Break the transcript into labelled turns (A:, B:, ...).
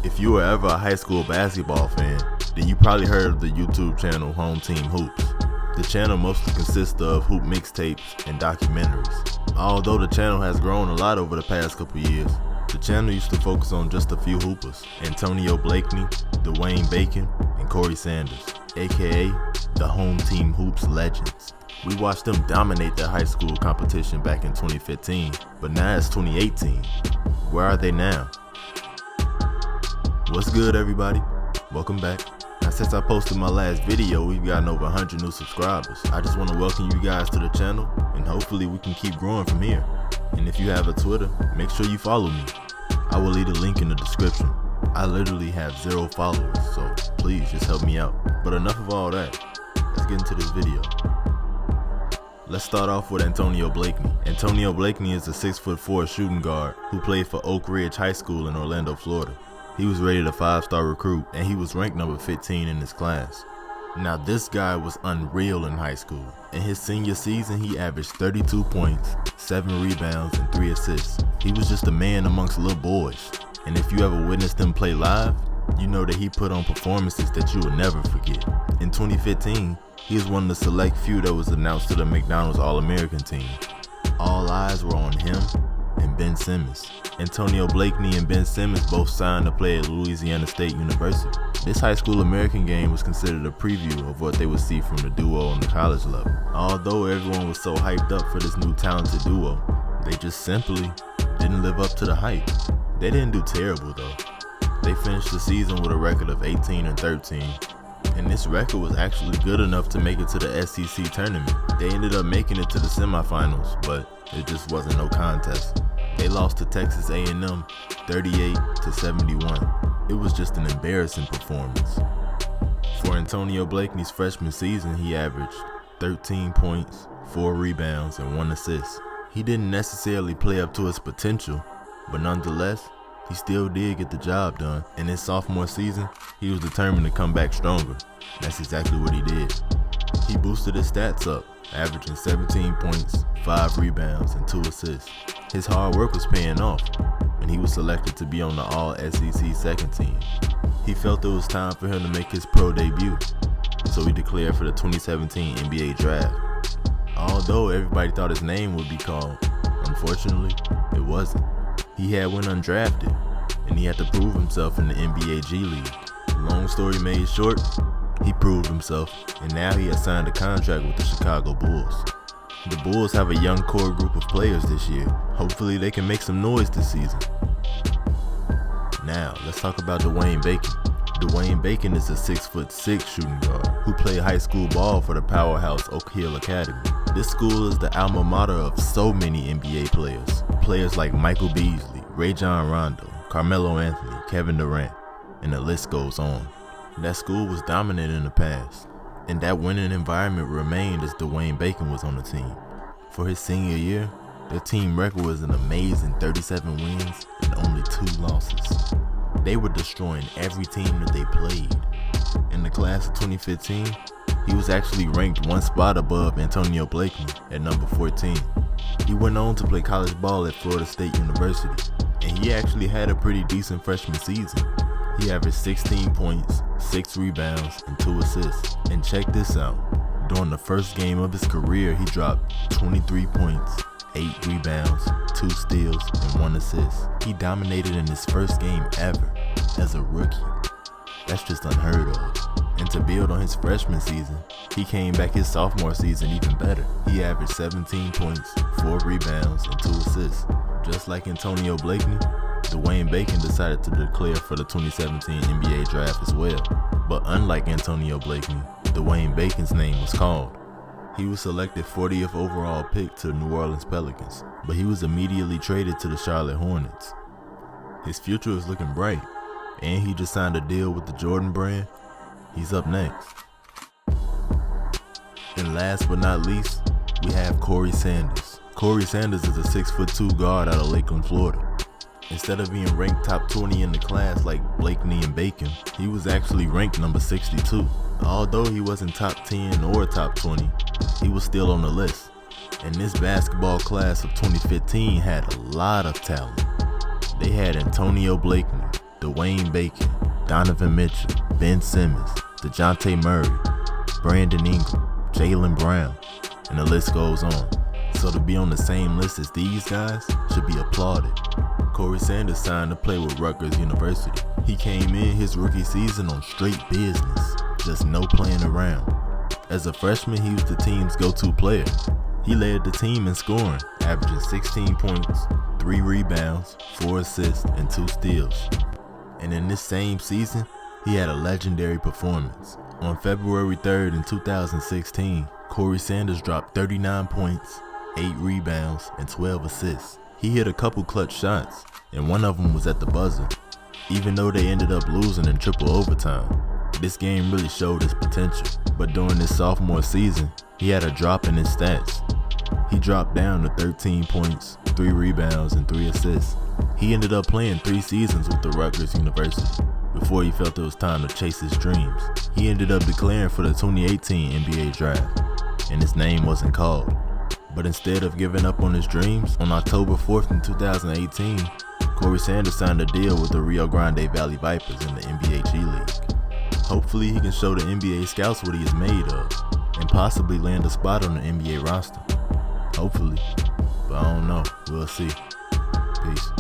A: If you were ever a high school basketball fan, then you probably heard of the YouTube channel Home Team Hoops. The channel mostly consists of hoop mixtapes and documentaries. Although the channel has grown a lot over the past couple years, the channel used to focus on just a few hoopers: Antonio Blakeney, Dwayne Bacon, and Corey Sanders, aka the Home Team Hoops legends. We watched them dominate their high school competition back in 2015, but now it's 2018. Where are they now? What's good, everybody? Welcome back. Now, since I posted my last video, we've gotten over 100 new subscribers. I just want to welcome you guys to the channel, and hopefully we can keep growing from here. And if you have a Twitter, make sure you follow me. I will leave a link in the description. I literally have 0 followers, so please just help me out. But enough of all that. Let's get into this video. Let's start off with Antonio Blakeney. Antonio Blakeney is a 6'4" shooting guard who played for Oak Ridge High School in Orlando, Florida. He was rated a 5-star recruit, and he was ranked number 15 in his class. Now, this guy was unreal in high school. In his senior season, he averaged 32 points, 7 rebounds, and 3 assists. He was just a man amongst little boys. And if you ever witnessed him play live, you know that he put on performances that you will never forget. In 2015, he was one of the select few that was announced to the McDonald's All-American team. All eyes were on him and Ben Simmons. Antonio Blakeney and Ben Simmons both signed to play at Louisiana State University. This high school American game was considered a preview of what they would see from the duo on the college level. Although everyone was so hyped up for this new talented duo, they just simply didn't live up to the hype. They didn't do terrible though. They finished the season with a record of 18-13. And this record was actually good enough to make it to the SEC tournament. They ended up making it to the semifinals, but it just wasn't no contest. They lost to Texas A&M 38-71. It was just an embarrassing performance. For Antonio Blakeney's freshman season, he averaged 13 points, 4 rebounds, and 1 assist. He didn't necessarily play up to his potential, but nonetheless, he still did get the job done. In his sophomore season, he was determined to come back stronger. That's exactly what he did. He boosted his stats up, averaging 17 points, 5 rebounds, and 2 assists. His hard work was paying off, and he was selected to be on the All-SEC second team. He felt it was time for him to make his pro debut, so he declared for the 2017 NBA draft. Although everybody thought his name would be called, unfortunately, it wasn't. He had went undrafted, and he had to prove himself in the NBA G League. Long story made short, he proved himself, and now he has signed a contract with the Chicago Bulls. The Bulls have a young core group of players this year. Hopefully they can make some noise this season. Now, let's talk about Dwayne Bacon. Dwayne Bacon is a 6'6" shooting guard who played high school ball for the powerhouse Oak Hill Academy. This school is the alma mater of so many NBA players. Players like Michael Beasley, Rajon Rondo, Carmelo Anthony, Kevin Durant, and the list goes on. That school was dominant in the past, and that winning environment remained as Dwayne Bacon was on the team. For his senior year, their team record was an amazing 37 wins and only 2 losses. They were destroying every team that they played. In the class of 2015, he was actually ranked 1 spot above Antonio Blakeney at number 14. He went on to play college ball at Florida State University, and he actually had a pretty decent freshman season. He averaged 16 points, 6 rebounds, and 2 assists. And check this out, during the first game of his career, he dropped 23 points, 8 rebounds, 2 steals, and 1 assist. He dominated in his first game ever as a rookie. That's just unheard of. And to build on his freshman season, he came back his sophomore season even better. He averaged 17 points, 4 rebounds, and 2 assists. Just like Antonio Blakeney, Dwayne Bacon decided to declare for the 2017 NBA draft as well. But unlike Antonio Blakeney, Dwayne Bacon's name was called. He was selected 40th overall pick to the New Orleans Pelicans, but he was immediately traded to the Charlotte Hornets. His future is looking bright, and he just signed a deal with the Jordan brand. He's up next. And last but not least, we have Corey Sanders. Corey Sanders is a 6'2" guard out of Lakeland, Florida. Instead of being ranked top 20 in the class like Blakeney and Bacon, he was actually ranked number 62. Although he wasn't top 10 or top 20, he was still on the list. And this basketball class of 2015 had a lot of talent. They had Antonio Blakeney, Dwayne Bacon, Donovan Mitchell, Ben Simmons, DeJounte Murray, Brandon Ingram, Jaylen Brown, and the list goes on. So to be on the same list as these guys should be applauded. Corey Sanders signed to play with Rutgers University. He came in his rookie season on straight business, just no playing around. As a freshman, he was the team's go-to player. He led the team in scoring, averaging 16 points, 3 rebounds, 4 assists, and 2 steals. And in this same season, he had a legendary performance. On February 3rd in 2016, Corey Sanders dropped 39 points, 8 rebounds, and 12 assists. He hit a couple clutch shots, and one of them was at the buzzer. Even though they ended up losing in triple overtime, this game really showed his potential. But during his sophomore season, he had a drop in his stats. He dropped down to 13 points, 3 rebounds, and 3 assists. He ended up playing 3 seasons with the Rutgers University before he felt it was time to chase his dreams. He ended up declaring for the 2018 NBA draft, and his name wasn't called. But instead of giving up on his dreams, on October 4th in 2018, Corey Sanders signed a deal with the Rio Grande Valley Vipers in the NBA G League. Hopefully he can show the NBA scouts what he is made of, and possibly land a spot on the NBA roster. Hopefully, but I don't know. We'll see. Peace.